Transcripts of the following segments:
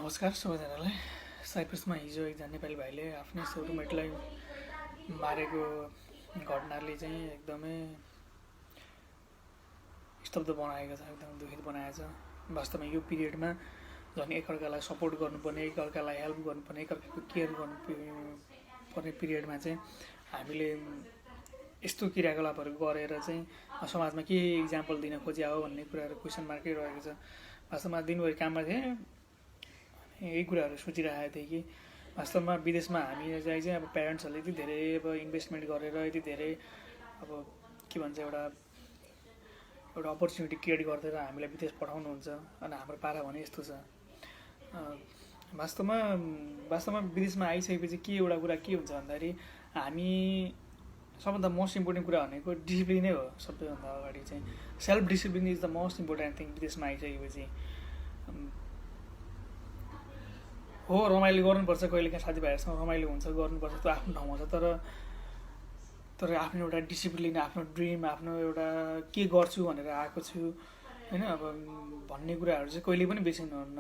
नमस्कार सबैजनालाई। साइप्रसमा हिजो एकजना नेपाली भाइले आफ्नै रुममेटलाई मारेको घटनाले चाहिँ एकदमै स्तब्ध बनाएको छ, एकदम दुखित बनाएको छ। वास्तवमा यो पिरियडमा झन् एकअर्कालाई सपोर्ट गर्नुपर्ने, एकअर्कालाई हेल्प गर्नुपर्ने, एकअर्काको केयर गर्नुपर्ने पिरियडमा चाहिँ हामीले यस्तो क्रियाकलापहरू गरेर चाहिँ समाजमा के इक्जाम्पल दिन खोजिया हो भन्ने कुराहरू क्वेसन मार्कै रहेको छ। वास्तवमा दिनभरि काममा थिएँ, यही कुराहरू सोचिरहेको थिएँ कि वास्तवमा विदेशमा हामी चाहिँ अब प्यारेन्ट्सहरूले यति धेरै अब इन्भेस्टमेन्ट गरेर यति धेरै अब के भन्छ एउटा अपर्च्युनिटी क्रिएट गरिदिएर हामीलाई विदेश पठाउनुहुन्छ। अनि हाम्रो पारा भने यस्तो छ। वास्तवमा विदेशमा आइसकेपछि के एउटा कुरा के हुन्छ भन्दाखेरि हामी सबभन्दा मोस्ट इम्पोर्टेन्ट कुरा भनेको डिसिप्लिनै हो। सबैभन्दा अगाडि चाहिँ self discipline is the most important thing. विदेशमा आइसकेपछि हो रमाइलो गर्नुपर्छ, कहिलेकाहीँ साथीभाइहरूसँग रमाइलो हुन्छ, गर्नुपर्छ, त्यो आफ्नो ठाउँमा छ। तर आफ्नो एउटा डिसिप्लिन, आफ्नो ड्रिम, आफ्नो एउटा के गर्छु भनेर आएको छु होइन अब भन्ने कुराहरू चाहिँ कहिले पनि बिर्सिनुहुन्न।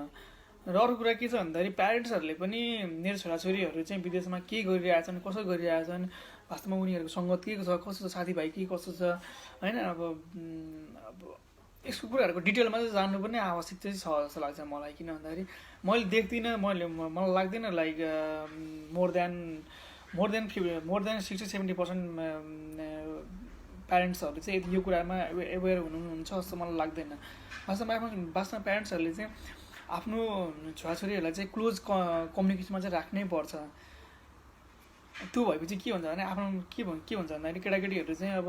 र अरू कुरा के छ भन्दाखेरि प्यारेन्ट्सहरूले पनि मेरो छोराछोरीहरू चाहिँ विदेशमा के गरिरहेछन्, कसो गरिरहेछन्, वास्तवमा उनीहरूको सङ्गत के छ, कस्तो छ, साथीभाइ के कस्तो छ होइन अब यसको कुराहरूको डिटेलमा चाहिँ जान्नुपर्ने आवश्यक चाहिँ छ जस्तो लाग्छ मलाई। किन भन्दाखेरि मैले देख्दिनँ, मलाई लाग्दैन लाइक मोर देन 60-70% प्यारेन्ट्सहरू चाहिँ यो कुरामा एवेयर हुनुहुन्छ जस्तो मलाई लाग्दैन। वास्तवमा प्यारेन्ट्सहरूले चाहिँ आफ्नो छोराछोरीहरूलाई चाहिँ क्लोज कम्युनिकेसनमा चाहिँ राख्नै पर्छ। त्यो भएपछि के हुन्छ भने आफ्नो के हुन्छ भन्दाखेरि केटाकेटीहरू चाहिँ अब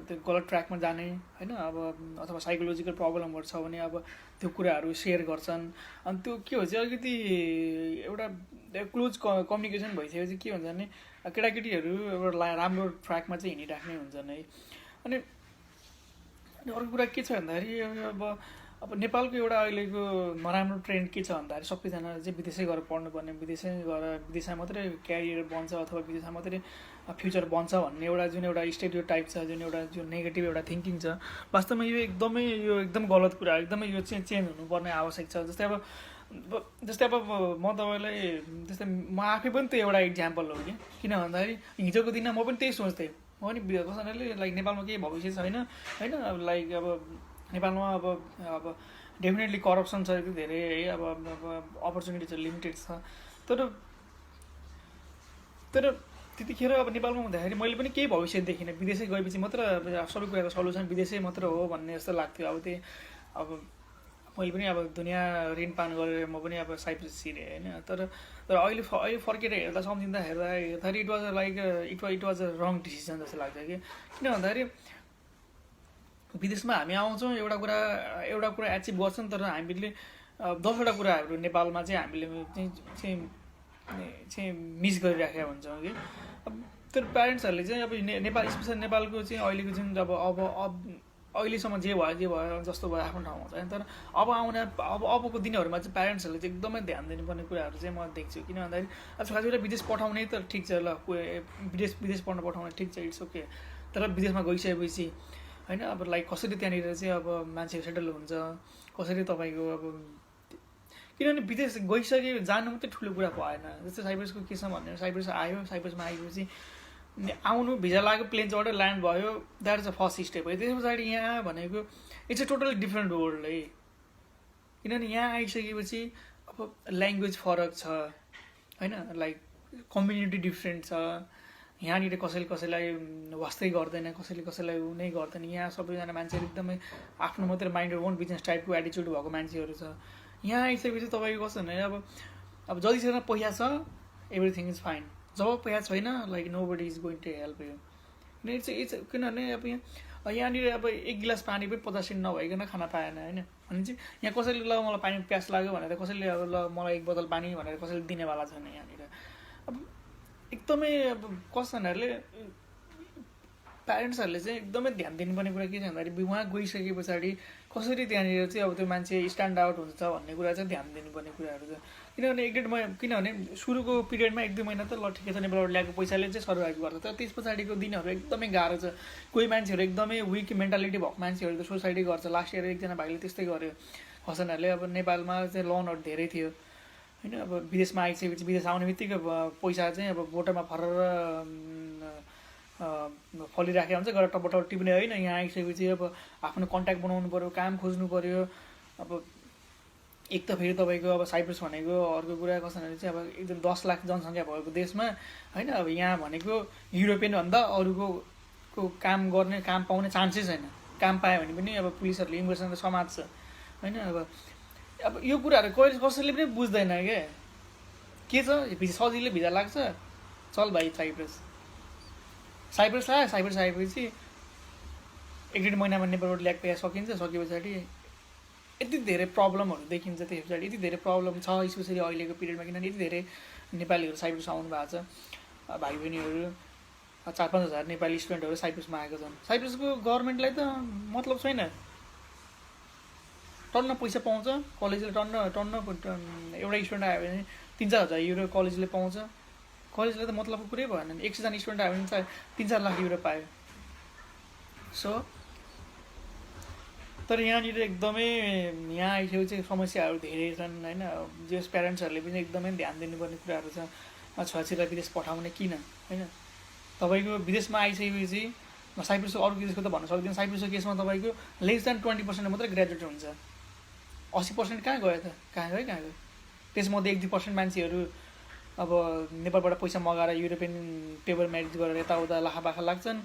त्यो गलत ट्र्याकमा जाने होइन अब अथवा साइकोलोजिकल प्रब्लमहरू छ भने अब त्यो कुराहरू सेयर गर्छन्। अनि त्यो के हुन्छ अलिकति एउटा क्लोज कम्युनिकेसन भइसकेपछि के हुन्छ भने केटाकेटीहरू एउटा राम्रो ट्र्याकमा चाहिँ हिँडिराख्ने हुन्छन् है। अनि अर्को कुरा के छ भन्दाखेरि अब नेपालको एउटा अहिलेको नराम्रो ट्रेन्ड के छ भन्दाखेरि सबैजनाले चाहिँ विदेशै गएर पढ्नुपर्ने, विदेशमा मात्रै क्यारियर बन्छ अथवा विदेशमा मात्रै फ्युचर बन्छ भन्ने एउटा जुन एउटा स्टेरियोटाइप छ, जुन नेगेटिभ एउटा थिङ्किङ छ, वास्तवमा यो एकदम गलत कुरा, एकदमै यो चाहिँ चेन्ज हुनुपर्ने आवश्यक छ। जस्तै अब म तपाईँलाई म आफै पनि त्यो एउटा इक्जाम्पल हो कि किन भन्दाखेरि हिजोको दिनमा म पनि त्यही सोच्थेँ। म पनि कसैले लाइक नेपालमा केही भविष्य छैन होइन अब लाइक अब नेपालमा अब डेफिनेटली करप्सन छ यति धेरै है, अब अपर्च्युनिटी चाहिँ लिमिटेड छ। तर त्यतिखेर अब नेपालमा हुँदाखेरि मैले पनि केही भविष्य देखिनँ। विदेशै गएपछि मात्र सबै कुराको सल्युसन विदेशै मात्र हो भन्ने जस्तो लाग्थ्यो। अब मैले पनि अब दुनियाँ ऋणपान गरेर म पनि अब साइप्रस छिरेँ होइन। तर अहिले फर्केर हेर्दाखेरि it was a wrong decision जस्तो लाग्छ कि किन भन्दाखेरि विदेशमा हामी आउँछौँ एउटा कुरा एचिभ गर्छौँ, तर हामीले 10वटा कुराहरू नेपालमा चाहिँ हामीले चाहिँ मिस गरिराखेका हुन्छौँ कि। अब त्यो प्यारेन्ट्सहरूले चाहिँ अब नेपाल स्पेसली नेपालको चाहिँ अहिलेको जुन अब अहिलेसम्म जे भयो जस्तो भयो आफ्नो ठाउँमा छ। तर अबको दिनहरूमा चाहिँ प्यारेन्ट्सहरूले चाहिँ एकदमै ध्यान दिनुपर्ने कुराहरू चाहिँ म देख्छु। किन भन्दाखेरि छोराछोरीलाई विदेश पठाउने त ठिक छ, ल विदेश पढ्न पठाउने ठिक छ, इट्स ओके। तर विदेशमा गइसकेपछि होइन अब लाइक कसरी त्यहाँनिर चाहिँ अब मान्छे सेटल हुन्छ, कसरी तपाईँको अब किनभने विदेश जानु मात्रै ठुलो कुरा भएन। जस्तै साइप्रसको के छ भने साइप्रसमा आएपछि आउनु भिजा लाग्यो, प्लेन चढ्यो, ल्यान्ड भयो, that is a first step है। त्यस पछाडि यहाँ भनेको it's a totally different world है। किनभने यहाँ आइसकेपछि अब ल्याङ्ग्वेज फरक छ होइन, लाइक कम्युनिटी डिफ्रेन्ट छ। यहाँनिर कसैलाई वास्तै गर्दैन, कसैलाई नै गर्दैन। यहाँ सबैजना मान्छेहरू एकदमै आफ्नो मात्रै माइन्ड ओन बिजनेस टाइपको एटिच्युड भएको मान्छेहरू छ। यहाँ आइसकेपछि तपाईँको कस्तो भने अब जतिसम्म पैसा छ एभ्रिथिङ इज फाइन, जब पैसा छैन like nobody is going to help you. किनभने अब यहाँनिर अब एक गिलास पानी पनि 50 सेन्ट नभइकन खान पाएन होइन भने चाहिँ यहाँ कसैले ल मलाई पानी प्यास लाग्यो भनेर कसैले अब ल मलाई 1 बोतल पानी भनेर कसैले दिनेवाला छैन यहाँनिर। अब एकदमै अब कस्टमरहरूले प्यारेन्ट्सहरूले चाहिँ एकदमै ध्यान दिनुपर्ने कुरा के छ भन्दाखेरि उहाँ गइसके पछाडि कसरी त्यहाँनिर चाहिँ अब त्यो मान्छे स्ट्यान्ड आउट हुन्छ भन्ने कुरा चाहिँ ध्यान दिनुपर्ने कुराहरू छ। किनभने सुरुको पिरियडमा 1-2 महिना त ल ठिकै छ, नेपालबाट ल्याएको पैसाले चाहिँ सर्भाइभ गर्छ। तर त्यस पछाडिको दिनहरू एकदमै गाह्रो छ। कोही मान्छेहरू एकदमै विक मेन्टालिटी भएको मान्छेहरू त सुसाइड गर्छ। लास्ट इयर एकजना भाइले त्यस्तै गर्यो। हसनहरूले अब नेपालमा चाहिँ लोनहरू धेरै थियो होइन। अब विदेशमा आइसकेपछि विदेश आउने बित्तिकै पैसा चाहिँ अब बोटमा फरेर फलिराखेको हुन्छ, गएर टपटप टिप्ने होइन। यहाँ आइसकेपछि अब आफ्नो कन्ट्याक्ट बनाउनु पऱ्यो, काम खोज्नु पऱ्यो। अब एक त फेरि तपाईँको अब साइप्रस भनेको अर्को कुरा कस्तो भने चाहिँ अब एकदम 10 लाख जनसङ्ख्या भएको देशमा होइन। अब यहाँ भनेको युरोपियनभन्दा अरूको काम गर्ने, काम पाउने चान्सै छैन। काम पायो भने पनि अब पुलिसहरूले इमिग्रेसन समात्छ होइन। अब यो कुराहरू कहिले कसैले पनि बुझ्दैन क्या। के छ भिजा सजिलै भिजा लाग्छ, चल भाइ साइप्रस आयो। साइप्रस आएपछि 1-1.5 महिनामा नेपालबाट ल्याक पेया सकिन्छ। सके पछाडि यति धेरै प्रब्लमहरू देखिन्छ। त्यस पछाडि यति धेरै प्रब्लम छ स्पेसली अहिलेको पिरियडमा, किनभने यति धेरै नेपालीहरू साइप्रस आउनु भएको छ। भाइ बहिनीहरू 4-5 हजार नेपाली स्टुडेन्टहरू साइप्रसमा आएको छन्। साइप्रसको गभर्मेन्टलाई त मतलब छैन, टन्न पैसा पाउँछ कलेजले, टन्न एउटा स्टुडेन्ट आयो भने 3-4 हजार युरो कलेजले पाउँछ। कलेजले त मतलबको कुरै भएन। 100 जना स्टुडेन्ट आयो भने चाहिँ 3-4 लाख युरो पायो। सो तर यहाँनिर एकदमै यहाँ आइसकेपछि समस्याहरू धेरै छन् होइन। जस प्यारेन्ट्सहरूले पनि एकदमै ध्यान दिनुपर्ने कुराहरू छ। छोराछोरीलाई विदेश पठाउने किन होइन। तपाईँको विदेशमा आइसकेपछि साइप्रसको अरू देशको त भन्न सक्दैन, साइप्रसको केसमा तपाईँको लेस देन 20% मात्रै ग्रेजुएट हुन्छ। 80% कहाँ गयो त? कहाँ गयो? त्यसमध्ये 1-2% मान्छेहरू अब नेपालबाट पैसा मगाएर युरोपियन पेपर म्यारिज गरेर यताउता लाखाबाखा लाग्छन्।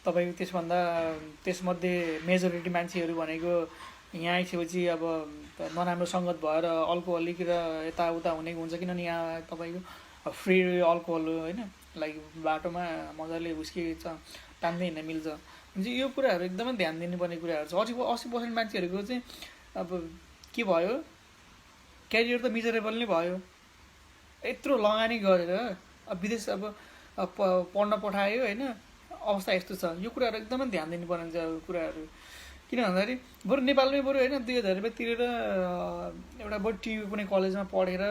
तपाईँको त्यसमध्ये मेजोरिटी मान्छेहरू भनेको यहाँ आइसकेपछि अब नराम्रो सङ्गत भएर अल्कोहलिक र यताउता हुने हुन्छ। किनभने यहाँ तपाईँको फ्री अल्कोहल होइन, लाइक बाटोमा मजाले उस्के तान्दै हिँड्न मिल्छ। भने चाहिँ यो कुराहरू एकदमै ध्यान दिनुपर्ने कुराहरू छ। 80% मान्छेहरूको चाहिँ अब के भयो, क्यारियर त मिजरेबल नै भयो। यत्रो लगानी गरेर अब विदेश अब पढ्न पठायो होइन, अवस्था यस्तो छ। यो कुराहरू एकदमै ध्यान दिनुपर्ने कुराहरू। किन भन्दाखेरि बरु नेपालमै होइन 2000 रुपियाँ तिरेर एउटा बरु टिभी कुनै कलेजमा पढेर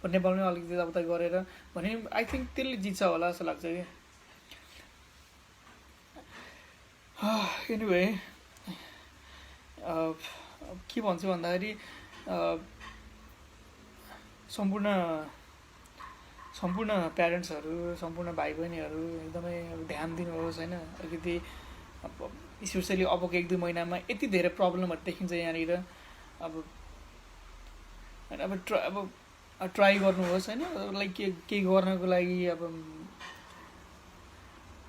नेपालमै अलिकति यताउता गरेर भने आई थिङ्क त्यसले जित्छ होला जस्तो लाग्छ कि। एनिवे के भन्छु भन्दाखेरि सम्पूर्ण प्यारेन्ट्सहरू, सम्पूर्ण भाइ बहिनीहरू एकदमै ध्यान दिनुहोस् होइन। अलिकति स्पेसली अबको 1-2 महिनामा यति धेरै प्रब्लमहरू देखिन्छ यहाँनिर। अब ट्राई गर्नुहोस् होइन, लाइक के गर्नको लागि अब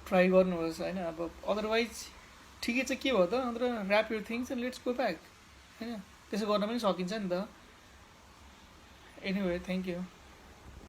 ट्राई गर्नुहोस् होइन। अब अदरवाइज ठिकै छ, के भयो त अन्त wrap your things and let's go back होइन। त्यसो गर्न पनि सकिन्छ नि त। Anyway thank you.